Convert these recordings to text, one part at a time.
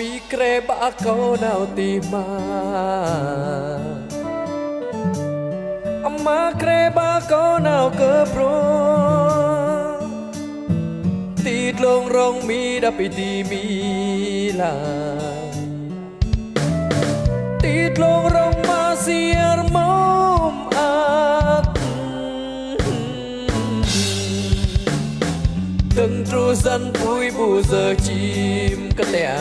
mi kre ba kau nào tìm mà amma kre ba kau nào cơ pro tít lông rong mi đã bị đi mi là tít lông rong ma siar mom at từng tru dân vui bù giờ chim cất lẻ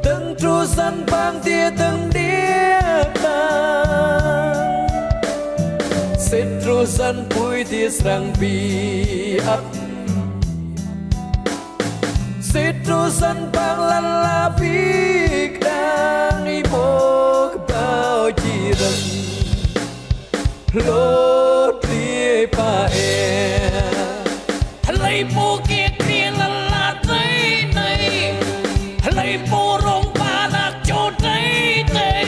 từng tru dân bang tia từng đĩa tang xếp tru dân vui tia sang bi ấp xếp tru dân bang lăn la big đang đi bộ bao chi rừng lốt tia pa e lấy bố kia kia là tới đây lấy bố rong ba là chỗ đây đây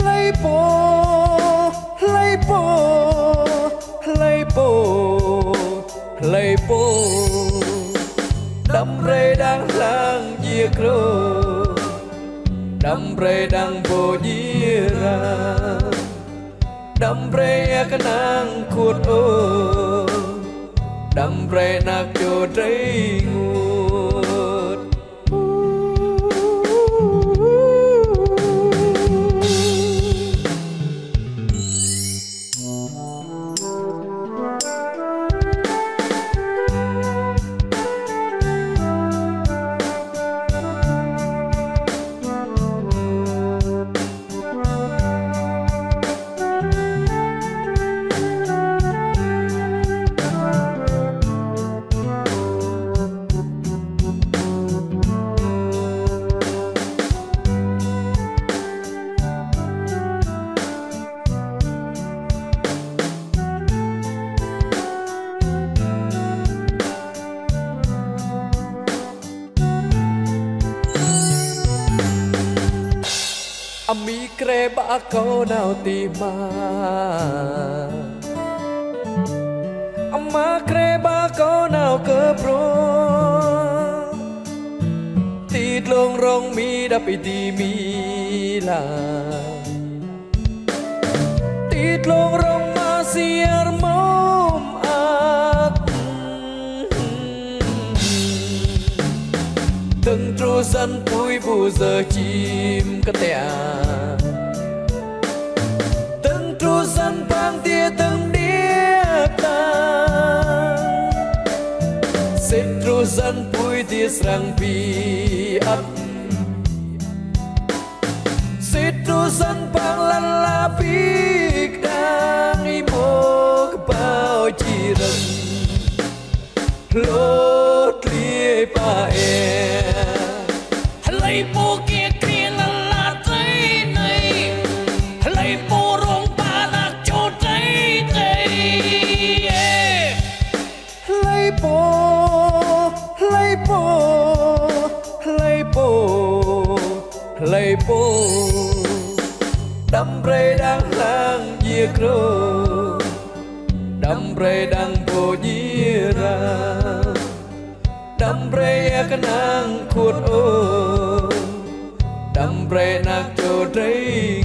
lấy bố lấy bố lấy bố lấy bố đâm rê đang lang diệt rồi đâm rê đang bồ diệt ra đâm rê cái nàng khuất ô đâm rê nạc cho trái ngút mi kre ba kau nào tìm mà amma kre ba kau nào cơ pro tít lông rong mi đã bị đi mi là tít lông rong ma siar mom at từng tru dân vui bù giờ chim cất lẻ từng tru dân bang tia từng đĩa tang xếp tru dân vui tia sang bi ấp xếp tru dân bang lăn la big đang đi bộ bao chi rừng lốt lia pa e lấy bố kia kia là tới đây lấy bố rong ba là chỗ đây đây lấy bố lấy bố lấy bố lấy bố đâm rê đang lang diệt rồi đâm rê đang bồ diệt ra đâm rê cái nàng khuất ô đâm rê nạc cho trái